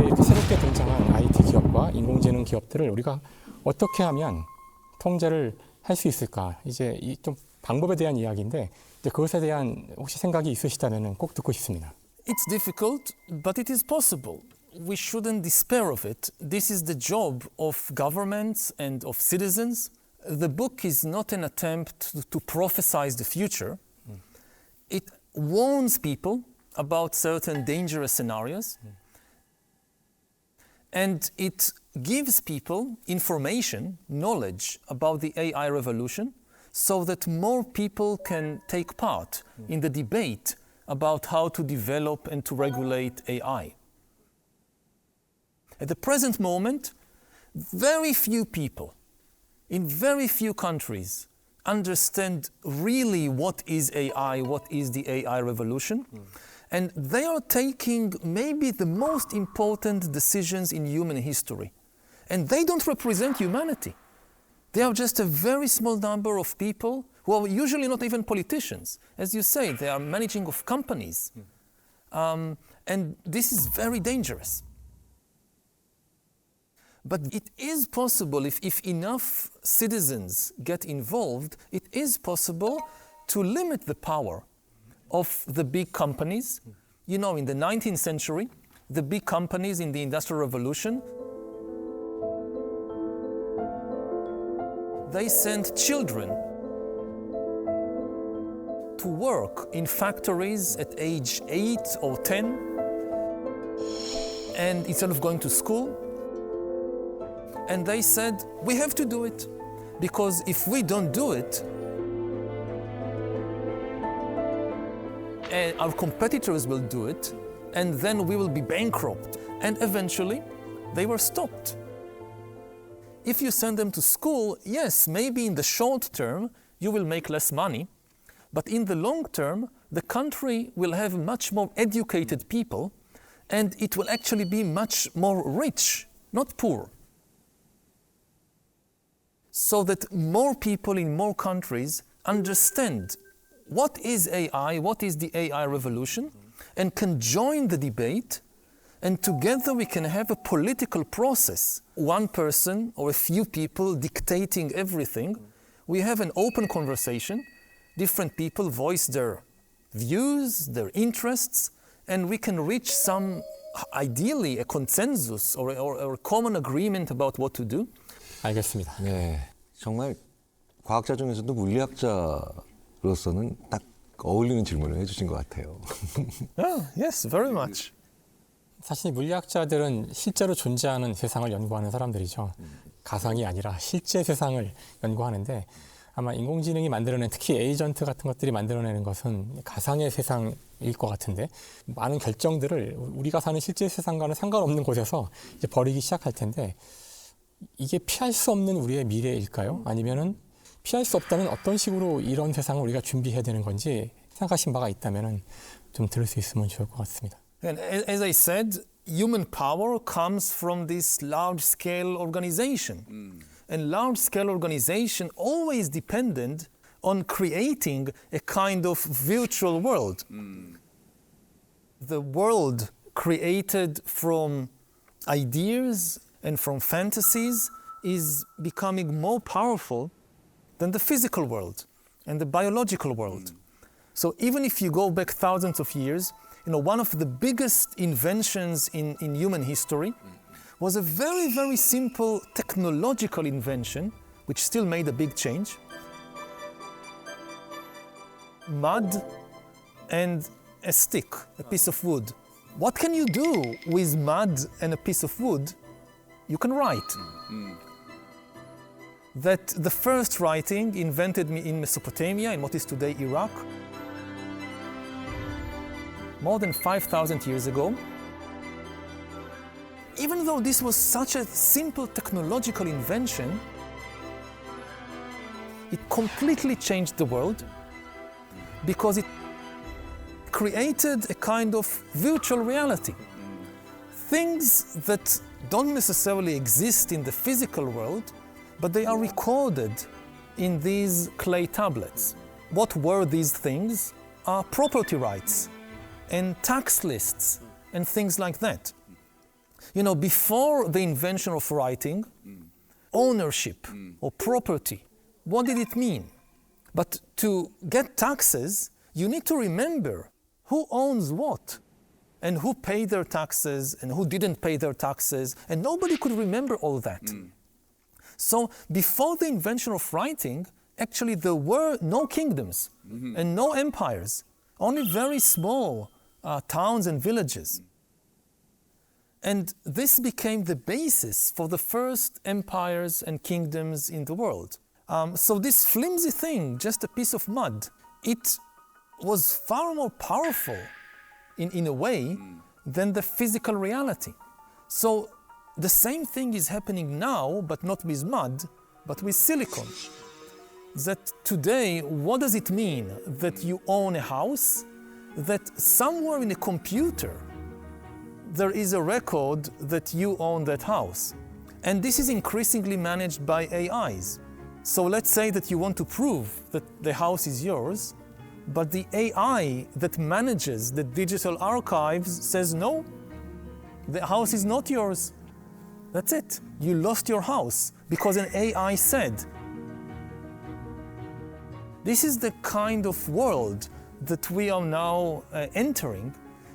이렇게 새롭게 등장한 IT 기업과 인공지능 기업들을 우리가 어떻게 하면 통제를 할 수 있을까? 이제 이 좀 방법에 대한 이야기인데 이제 그것에 대한 혹시 생각이 있으시다면 꼭 듣고 싶습니다. It's difficult, but it is possible. We shouldn't despair of it. This is the job of governments and of citizens. The book is not an attempt to prophesize the future. It warns people about certain dangerous scenarios. And it gives people information, knowledge about the AI revolution so that more people can take part in the debate about how to develop and to regulate AI. At the present moment, very few people in very few countries understand really what is AI, what is the AI revolution. And they are taking maybe the most important decisions in human history. And they don't represent humanity. They are just a very small number of people who are usually not even politicians. As you say, they are managing of companies. And this is very dangerous. But it is possible, if enough citizens get involved, it is possible to limit the power of the big companies. You know, in the 19th century, the big companies in the Industrial Revolution, they sent children to work in factories at age 8 or 10, and instead of going to school, and they said, we have to do it, because if we don't do it, and our competitors will do it, and then we will be bankrupt. And eventually, they were stopped. If you send them to school, yes, maybe in the short term, you will make less money, but in the long term, the country will have much more educated people, and it will actually be much more rich, not poor. So that more people in more countries understand what is AI, what is the AI revolution, and can join the debate, and together we can have a political process. One person or a few people dictating everything. We have an open conversation. Different people voice their views, their interests, and we can reach some, ideally, a consensus or a common agreement about what to do. 알겠습니다. 네, 정말 과학자 중에서도 물리학자로서는 딱 어울리는 질문을 해주신 것 같아요. Oh, yes, very much. 사실 물리학자들은 실제로 존재하는 세상을 연구하는 사람들이죠. 가상이 아니라 실제 세상을 연구하는데 아마 인공지능이 만들어낸 특히 에이전트 같은 것들이 만들어내는 것은 가상의 세상일 것 같은데 많은 결정들을 우리가 사는 실제 세상과는 상관없는 곳에서 이제 벌이기 시작할 텐데 이게 피할 수 없는 우리의 미래일까요? 아니면은 피할 수 없다면 어떤 식으로 이런 세상을 우리가 준비해야 되는 건지 생각하신 바가 있다면은 좀 들을 수 있으면 좋을 것 같습니다. And as I said, human power comes from this large-scale organization. And large-scale organization always depended on creating a kind of virtual world. The world created from ideas and from fantasies is becoming more powerful than the physical world and the biological world. So even if you go back thousands of years, you know, one of the biggest inventions in human history was a very, very simple technological invention, which still made a big change. Mud and a stick, a piece of wood. What can you do with mud and a piece of wood? You can write. That the first writing invented in Mesopotamia, in what is today Iraq, more than 5,000 years ago. Even though this was such a simple technological invention, it completely changed the world because it created a kind of virtual reality. Things that don't necessarily exist in the physical world, but they are recorded in these clay tablets. What were these things? Property rights and tax lists and things like that. You know, before the invention of writing, ownership or property, what did it mean? But to get taxes, you need to remember who owns what and who paid their taxes and who didn't pay their taxes, and nobody could remember all that. So before the invention of writing, actually there were no kingdoms and no empires, only very small towns and villages. And this became the basis for the first empires and kingdoms in the world. So this flimsy thing, just a piece of mud, it was far more powerful in a way than the physical reality. So the same thing is happening now, but not with mud, but with silicon. That today, what does it mean that you own a house? That somewhere in a computer, there is a record that you own that house. And this is increasingly managed by AIs. So let's say that you want to prove that the house is yours, but the AI that manages the digital archives says, no, the house is not yours. That's it. You lost your house because an AI said. This is the kind of world that we are now entering,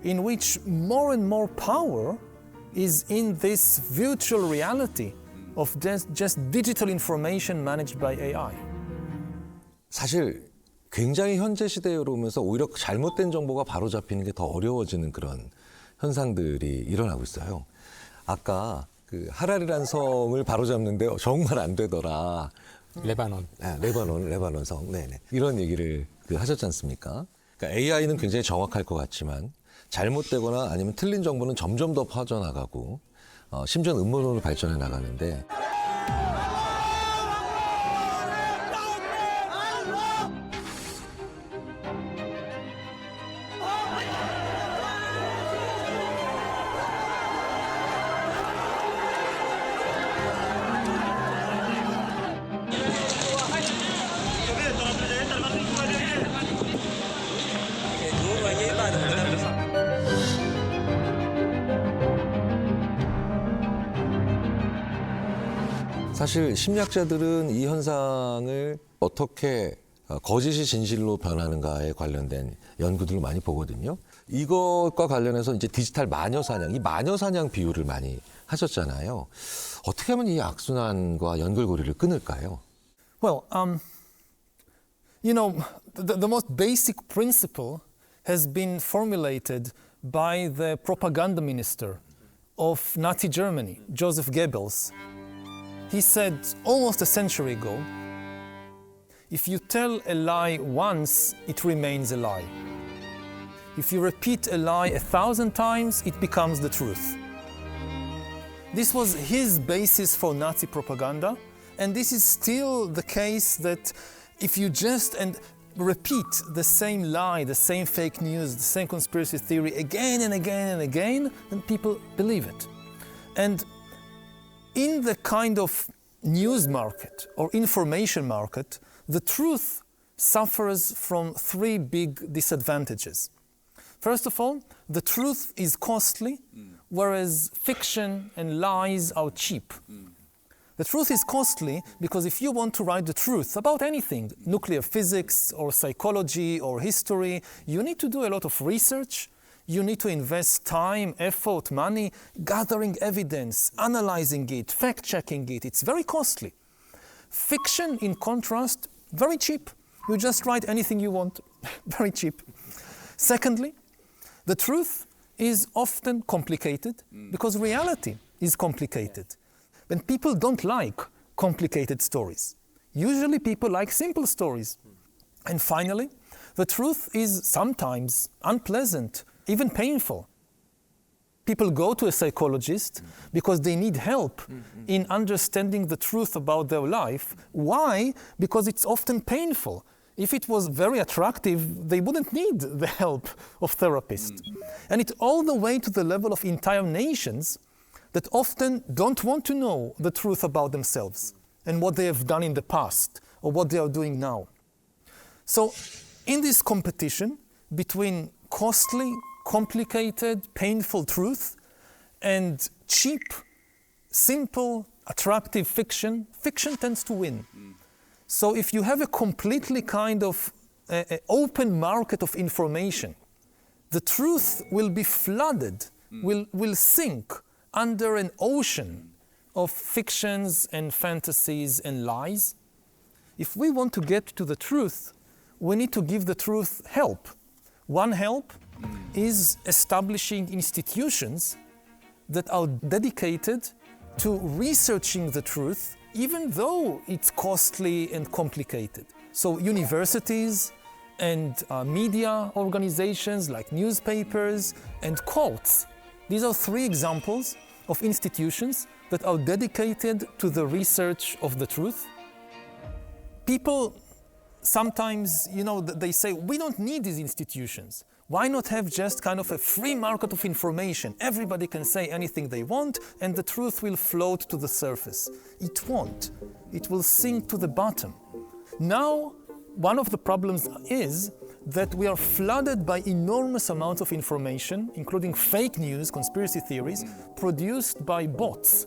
in which more and more power is in this virtual reality of just digital information managed by AI. 사실 굉장히 현재 시대에 오면서 오히려 잘못된 정보가 바로잡히는 게 더 어려워지는 그런 현상들이 일어나고 있어요. 아까 그 하라리라는 성을 바로잡는데 정말 안 되더라. 레바논. 네, 레바논 성. 네네. 이런 얘기를 하셨지 않습니까? 그러니까 AI는 굉장히 정확할 것 같지만 잘못되거나 아니면 틀린 정보는 점점 더 퍼져나가고 심지어는 음모론으로 발전해 나가는데 사실 심리학자들은 이 현상을 어떻게 거짓이 진실로 변하는가에 관련된 연구들을 많이 보거든요. 이것과 관련해서 이제 디지털 마녀 사냥, 이 마녀 사냥 비유를 많이 하셨잖아요. 어떻게 하면 이 악순환과 연결고리를 끊을까요? Well, you know, the most basic principle has been formulated by the propaganda minister of Nazi Germany, Joseph Goebbels. He said almost a century ago, if you tell a lie once, it remains a lie. If you repeat a lie 1,000 times, it becomes the truth. This was his basis for Nazi propaganda, and this is still the case that if you just repeat the same lie, the same fake news, the same conspiracy theory again and again and again, then people believe it. And in the kind of news market or information market, the truth suffers from three big disadvantages. First of all, the truth is costly, whereas fiction and lies are cheap. The truth is costly because if you want to write the truth about anything, nuclear physics or psychology or history, you need to do a lot of research. You need to invest time, effort, money, gathering evidence, analyzing it, fact-checking it. It's very costly. Fiction, in contrast, very cheap. You just write anything you want, very cheap. Secondly, the truth is often complicated because reality is complicated. And people don't like complicated stories. Usually people like simple stories. And finally, the truth is sometimes unpleasant, even painful. People go to a psychologist because they need help in understanding the truth about their life. Why? Because it's often painful. If it was very attractive, they wouldn't need the help of therapists. And it's all the way to the level of entire nations that often don't want to know the truth about themselves and what they have done in the past or what they are doing now. So in this competition between costly, complicated, painful truth and cheap, simple, attractive fiction, fiction tends to win. So if you have a completely kind of open market of information, the truth will be flooded, will sink under an ocean of fictions and fantasies and lies. If we want to get to the truth, we need to give the truth help. One help is establishing institutions that are dedicated to researching the truth, even though it's costly and complicated. So universities and media organizations like newspapers and courts, these are three examples of institutions that are dedicated to the research of the truth. People sometimes, they say, we don't need these institutions. Why not have just kind of a free market of information? Everybody can say anything they want and the truth will float to the surface. It won't. It will sink to the bottom. Now, one of the problems is that we are flooded by enormous amounts of information, including fake news, conspiracy theories, produced by bots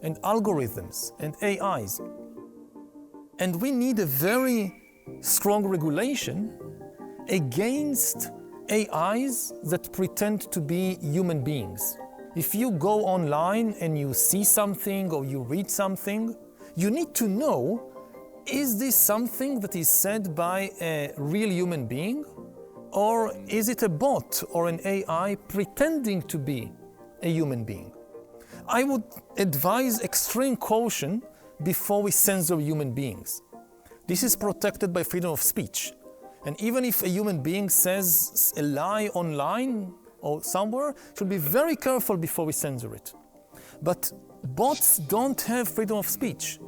and algorithms and AIs. And we need a very strong regulation against AIs that pretend to be human beings. If you go online and you see something or you read something, you need to know, is this something that is said by a real human being? Or is it a bot or an AI pretending to be a human being? I would advise extreme caution before we censor human beings. This is protected by freedom of speech. And even if a human being says a lie online or somewhere, should be very careful before we censor it. But bots don't have freedom of speech.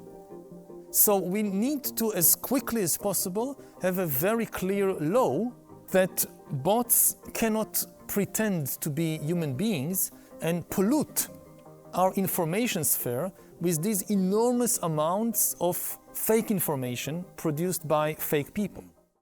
So we need to, as quickly as possible, have a very clear law that bots cannot pretend to be human beings and pollute our information sphere with these enormous amounts of fake information produced by fake people.